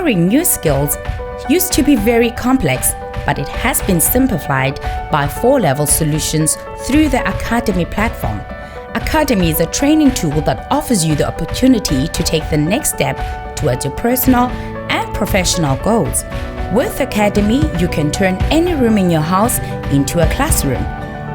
Acquiring new skills used to be very complex, but it has been simplified by 4-level solutions through the Academy platform. Academy is a training tool that offers you the opportunity to take the next step towards your personal and professional goals. With Academy, you can turn any room in your house into a classroom.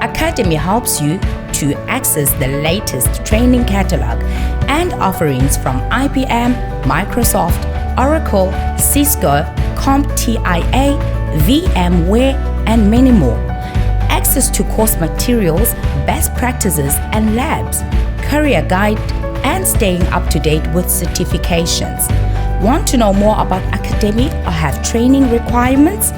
Academy helps you to access the latest training catalog and offerings from IBM, Microsoft, Oracle, Cisco, CompTIA, VMware, and many more. Access to course materials, best practices and labs, career guide, and staying up to date with certifications. Want to know more about Academy or have training requirements?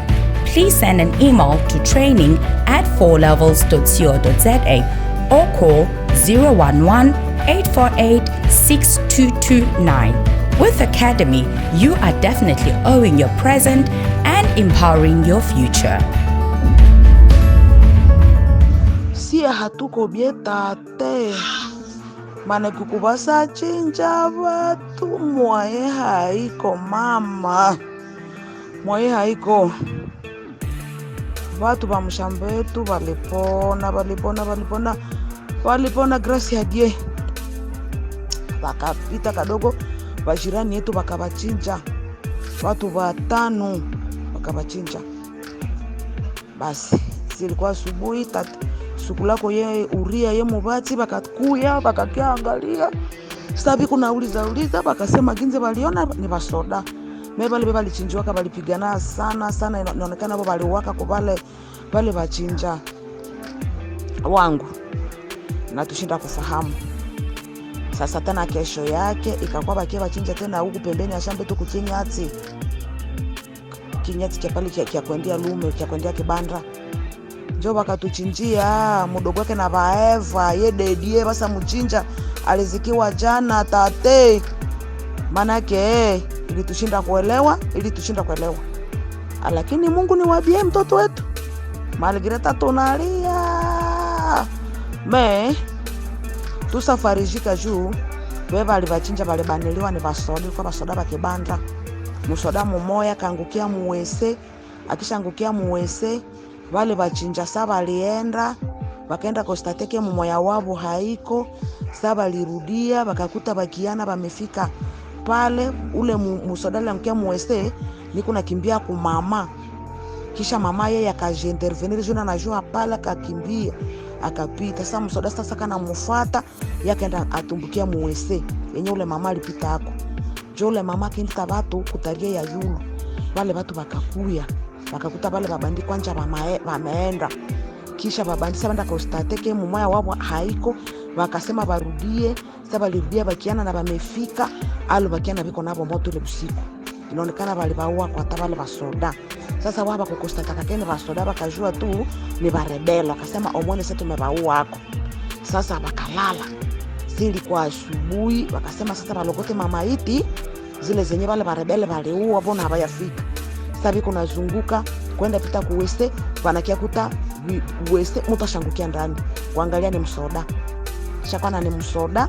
Please send an email to training@4levels.co.za or call 011-848-6229. With Academy, you are definitely owning your present and empowering your future. Sia hatuko bietate. Mane kukubasa chinja watu mwae haiko mama. Mwae haiko. Watu ba mshambetu walipona grace ya die. Wakapita kadogo bajirani yetu wakabachinja. Watu 5 wakabachinja. Basi silikuwa asubuhi sukulako ye uria ye mubati bakakuya bakakiangalia. Sabi kuna uliza bakasema ginze waliona ni basoda. Mebali balichinjwa balipigana sana inaonekana wao waliwaka kwa wale bachinja wangu. Na tushinda kufahamu. Sasa tena kesho yake ikakuwa bakia bachinja tena huku pembeni ya shamba tu kukinyati. Kinyati cha pale kia kuendea lume, kia kuendea kibanda. Njoo bakatuchinjia mudogo wake na baeva ye dedie basa mchinja alizikiwa jana tate. Manake ili tushinda kuelewa. Lakini Mungu ni wabie mtoto wetu. Maligreta tunalia. Tusafarijika juu beba alivachinja bale baneliwa ni basoda kwa basoda bakibanda. Musoda mumoya kangukia muwese, akishangukia muwese wale bachinja saba alienda bakaenda kostateke mumoya wabo haiko. Saba lirudia bakakuta bakiana bamefika pale ule musodala mkia muwese niko nakimbia ku mama. Kisha mama yeye akajentervenir juna na jua pala akakimbia akapita. Sasa msoda sasa kana mfuata yakaenda atumbukia muwese yenye ule mama alipita hako. Jole mama kinta watu kutaria ya yulu. Wale watu bakakuya bakakuta pale babandi kwanja wameenda. Kisha babandi sabanda kostateke mumoya wabo haiko wakasema barudie. Sasa lirudia bakiana na bamefika alo bakiana biko nabo moto ile usiku. Inaonekana bali baua kwa tabale basoda. Sasa waba kukostataka kene basoda bakajua tu ni barebela. Akasema omone sasa tumebaua hako. Sasa bakalala. Sili kwa asubuhi wakasema sasa balokote mamaiti zile zenye wale barebele baliua bona habayafika. Sasa biko nazunguka kwenda pita kuweste wanakia kuta weste mutashangukia ndani kuangalia ni msoda. Shakwana ni msoda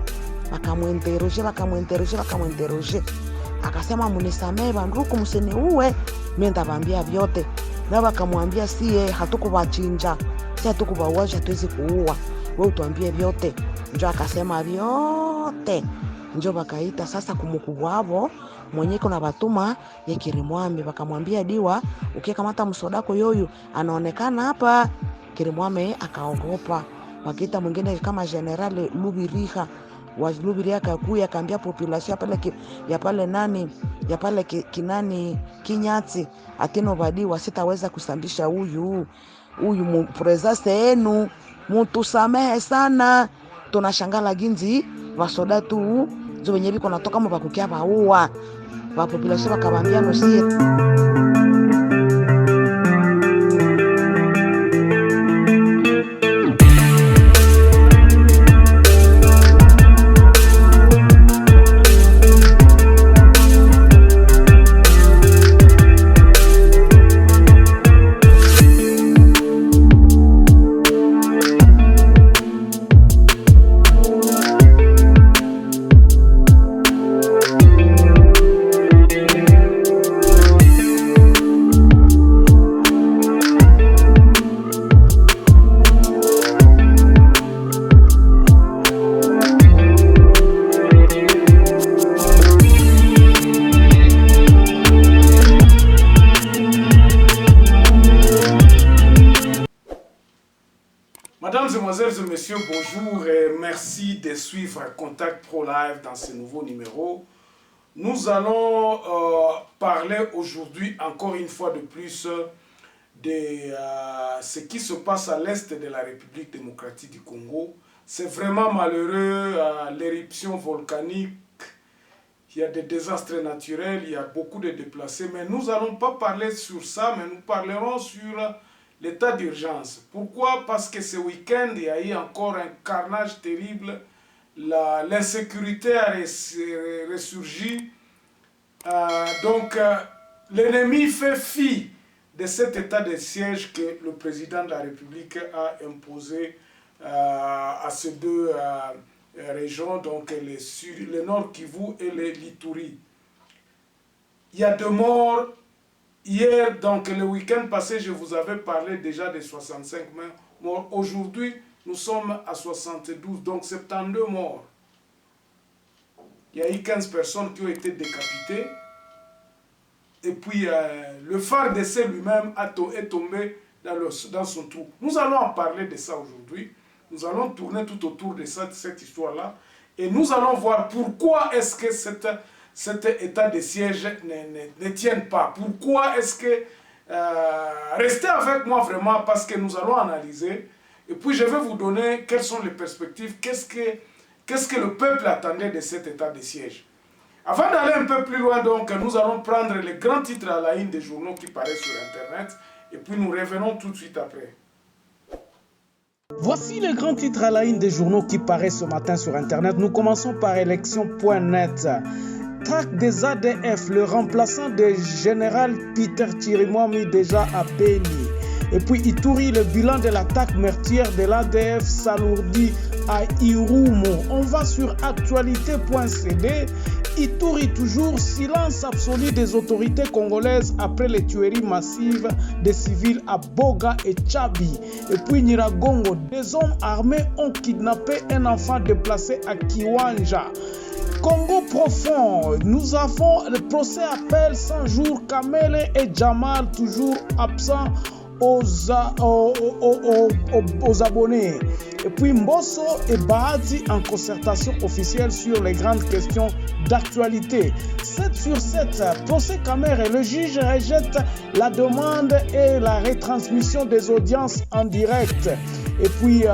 bakamwenteroje. Akasema munisamee banduku msini uwe mimi ndabambia vyote. Na bakamwambia sie hatukubachinja. Si hatukubawaje hatuwezi kuua. Wewe utuambie vyote. Njoo akasema vyote. Njoo bakaita sasa kumukubwa wao mwenye kuna batuma ya Kirimwami bakamwambia diwa ukikamata msodako yoyo anaonekana hapa. Kirimwami akaogopa. Wakita mwingine kama General Lubiriha wa Lubiriha kakuya akaambia population pale kinani Kinyati atino badiwa sitaweza kusambisha huyu presence yenu mtu samehe sana. Tunashangala ginzi wasoda tu zo wenyewe biko natoka mbakukia baua wa population bakabambia nosie. messieurs, bonjour et merci de suivre Contact Pro Live dans ce nouveau numéro. Nous allons parler aujourd'hui, encore une fois de plus, de ce qui se passe à l'est de la République démocratique du Congo. C'est vraiment malheureux, l'éruption volcanique, il y a des désastres naturels, il y a beaucoup de déplacés, mais nous n'allons pas parler sur ça, mais nous parlerons sur l'état d'urgence. Pourquoi? Parce que ce week-end, il y a eu encore un carnage terrible, l'insécurité a ressurgi, l'ennemi fait fi de cet état de siège que le président de la République a imposé à ces deux régions, donc le Nord Kivu et le Lituri. Il y a 2 morts. Hier, donc le week-end passé, je vous avais parlé déjà de 65 morts. Aujourd'hui, nous sommes à 72, donc 72 morts. Il y a eu 15 personnes qui ont été décapitées. Et puis, le phare d'essai lui-même est tombé dans son trou. Nous allons en parler de ça aujourd'hui. Nous allons tourner tout autour de cette histoire-là. Et nous allons voir pourquoi est-ce que cet état de siège ne tient pas. Pourquoi est-ce que... restez avec moi vraiment parce que nous allons analyser. Et puis, je vais vous donner quelles sont les perspectives. Qu'est-ce que le peuple attendait de cet état de siège. Avant d'aller un peu plus loin, donc, nous allons prendre les grands titres à la une des journaux qui paraissent sur Internet. Et puis, nous revenons tout de suite après. Voici les grands titres à la une des journaux qui paraissent ce matin sur Internet. Nous commençons par élection.net. Traque des ADF, le remplaçant du général Peter Chirimwami déjà à Beni. Et puis Ituri, le bilan de l'attaque meurtrière de l'ADF s'alourdit à Irumo. On va sur actualité.cd. Ituri toujours, silence absolu des autorités congolaises après les tueries massives des civils à Boga et Tchabi. Et puis Nyiragongo, des hommes armés ont kidnappé un enfant déplacé à Kiwanja. Congo profond, nous avons le procès appel 100 jours, Kamele et Jamal toujours absents aux abonnés. Et puis Mbosso et Bahati en concertation officielle sur les grandes questions d'actualité. 7 sur 7, procès Kamere, le juge rejette la demande et la retransmission des audiences en direct. Et puis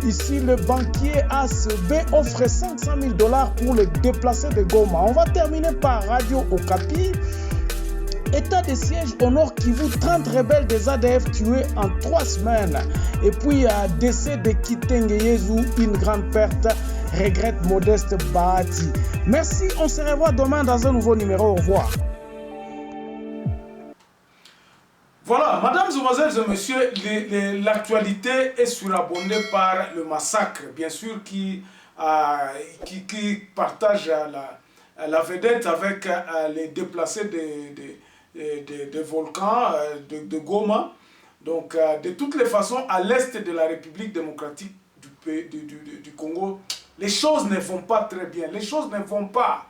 ici le banquier ACB offre 500 000 $ pour le déplacer de Goma. On va terminer par Radio Okapi. État de siège au Nord Kivu, 30 rebelles des ADF tués en 3 semaines. Et puis, décès de Kitenge Yezu, une grande perte, regrette Modeste Bahati. Merci, on se revoit demain dans un nouveau numéro. Au revoir. Voilà, mesdames, mesdemoiselles et messieurs, l'actualité est surabondée par le massacre, bien sûr, qui partage la vedette avec les déplacés des volcans de Goma. Donc, de toutes les façons, à l'est de la République démocratique du Congo, les choses ne vont pas très bien. Les choses ne vont pas.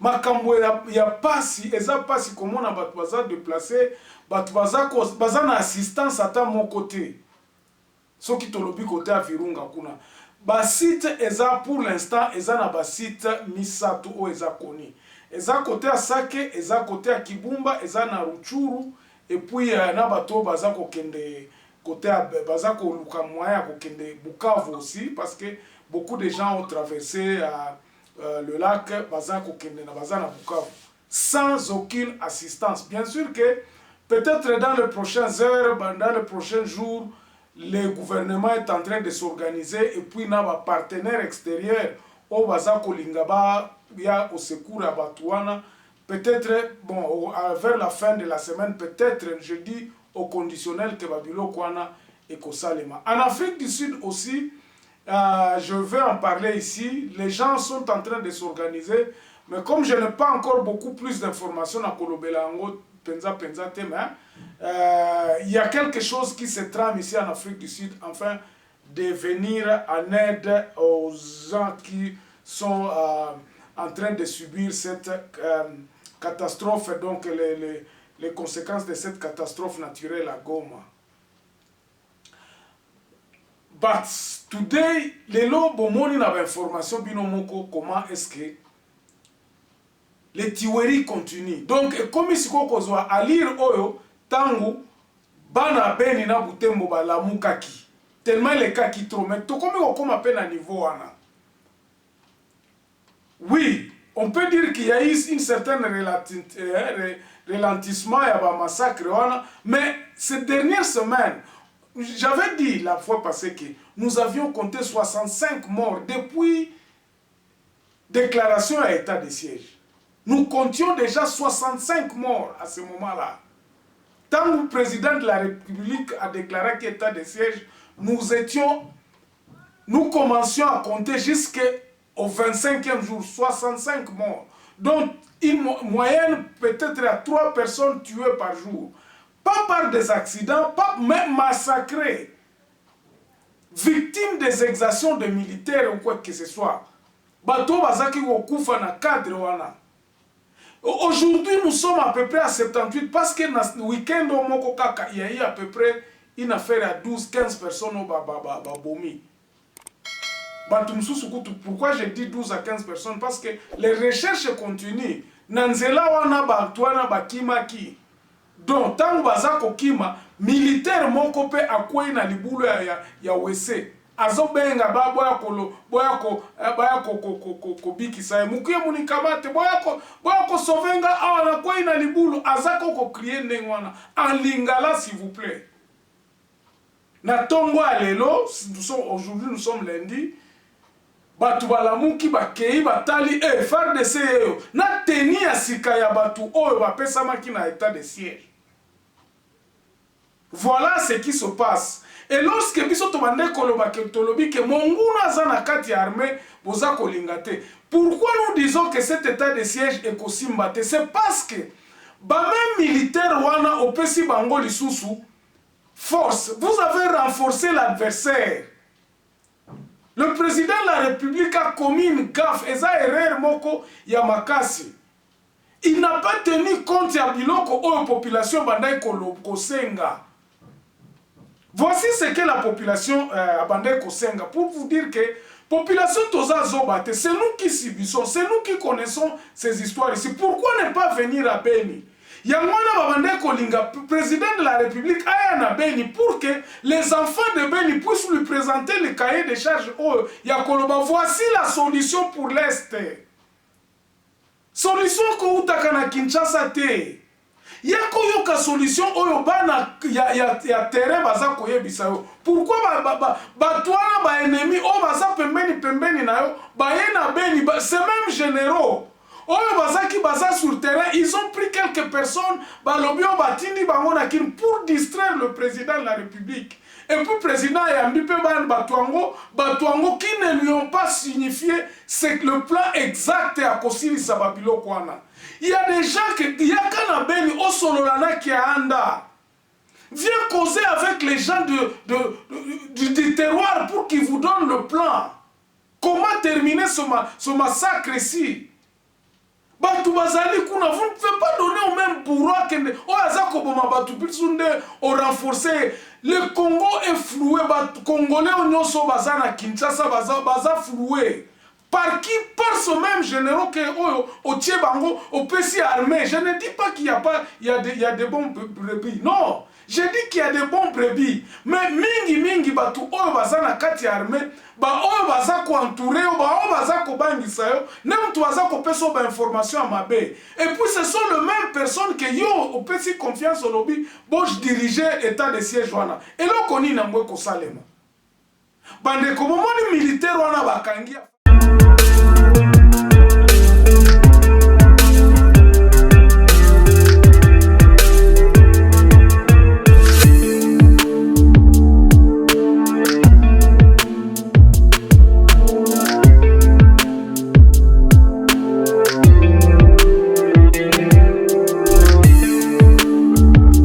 Makambo ya pasi, eza pasi comment na batu baza déplacé, batu baza na assistance ata mon côté. Soki tolobi côté à Virunga kuna. Ba site eza pour l'instant eza na ba site misato o eza koni. Eza côté à Sake, eza côté à Kibumba, eza na Ruchuru, et puis na bato baza ko kende côté à baza ko luka moya ko kende Bukavu aussi parce que beaucoup de gens ont traversé le lac baza ko kende na baza na Bukavu sans aucune assistance. Bien sûr que peut-être dans les prochaines heures, dans les prochains jours, le gouvernement est en train de s'organiser et puis na ba partenaires extérieurs au baza ko lingaba ya au secours à Batouana. Peut-être, bon, vers la fin de la semaine, peut-être, je dis au conditionnel que Babilo Kwana et Kosalema. En Afrique du Sud aussi, je vais en parler ici, les gens sont en train de s'organiser, mais comme je n'ai pas encore beaucoup plus d'informations à Kolobelango, Penza Tema, il y a quelque chose qui se trame ici en Afrique du Sud, afin de venir en aide aux gens qui sont en train de subir cette catastrophe, donc les conséquences de cette catastrophe naturelle à Goma. But today, lelo bomoni na ba information bino moko comment est-ce que les tueries continuent. Donc comme si ko kozwa à lire oyo tangu bana beni na butembo ba la mukaki. Tellement les cas qui trop mais to comme appelle à niveau wana. Oui, on peut dire qu'il y a eu une certaine ralentissement et un massacre, mais ces dernières semaines, j'avais dit la fois passée que nous avions compté 65 morts depuis déclaration à état de siège. Nous comptions déjà 65 morts à ce moment-là. Tant que le président de la République a déclaré qu'état de siège, nous commencions à compter jusqu'au 25e jour, 65 morts. Donc, une moyenne peut-être à 3 personnes tuées par jour. Pas par des accidents, pas même massacrées. Victimes des exactions de militaires ou quoi que ce soit. Bateau bazaki okufa na cadre wana. Aujourd'hui, nous sommes à peu près à 78 parce que le week-end au Moko Kaka, il y a eu à peu près une affaire à 12-15 personnes au Babomi. Pourquoi j'ai dit 12 à 15 personnes? Parce que les recherches continuent. Nanzela wana batwana bakimaki. Donc, tant que kima militaire moko pe akwei na libulu ya wese. Azobenga ba boya ko bikisa mukuye munikamate boya ko sovenga awana kwei na libulu azako ko crier ndengwana en lingala s'il vous plaît. Na tongo alelo, aujourd'hui nous sommes lundi. Batu balamuki bakei batali FARDC yo na teni ya sika ya batu oyo bapesamaki na état de siège. Voilà ce qui se passe. Et lorsque biso tobande koloba ke tolobi ke monguna za na kati ya armée boza kolingate. Pourquoi nous disons que cet état de siège est kosimbate? C'est parce que ba même militaire wana opesi bango lisusu force. Vous avez renforcé l'adversaire. Le président de la République a commis une gaffe, et ça erreur moko yamakasi. Il n'a pas tenu compte ya biloko oyo population bandai kosenga. Voici ce que la population bandai kosenga pour vous dire que population toza zobate, c'est nous qui subissons, c'est nous qui connaissons ces histoires ici. Pourquoi ne pas venir à Beni? Yamwana babande kolinga président de la République aya na Beni pour que les enfants de Beni puissent lui présenter le cahier de charges. Oh, yakoloba, voici la solution pour l'Est. Solution ko utaka na Kinshasa te. Yako yoka solution oyo bana ya terrain baza koyebisa yo. Pourquoi batwana ba ennemi o baza pembeni na yo ba yena Beni ces mêmes généraux. Oyo bazaki baza sur terrain, ils ont pris quelques personnes balobio batini bangonakin pour distraire le président de la République. Et puis le président Yambipe ban Batuango qui ne lui ont pas signifié c'est que le plan exact est à Kosili Sababilo Kwana. Il y a des gens qui y a kana beni au sololana qui a anda. Viens causer avec les gens du terroir pour qu'ils vous donnent le plan. Comment terminer ce massacre ici? Batu bazali kuna, vous ne pouvez pas donner au même bourreau que Oazako Boma Batu Pilsunde au renforcer. Le Congo est floué, Congolais Onyoso Bazana Kinshasa Baza floué. Par qui? Par ce même général que au Tchebango, au PC armé. Je ne dis pas qu'il y a des bons brebis. Non, je dis qu'il y a des bons brebis. Mais mingi batu oyo bazana kati armé, ba oyo bazako entouré, ba oyo bazako bangisa yo, nem tu bazako peso ba information à mabe. Et puis ce sont les mêmes personnes que yo au PC confiance au lobby, bon je dirigeais état de siège wana. Et là koni na mwe ko salema. Bande ko momoni militaire wana bakangia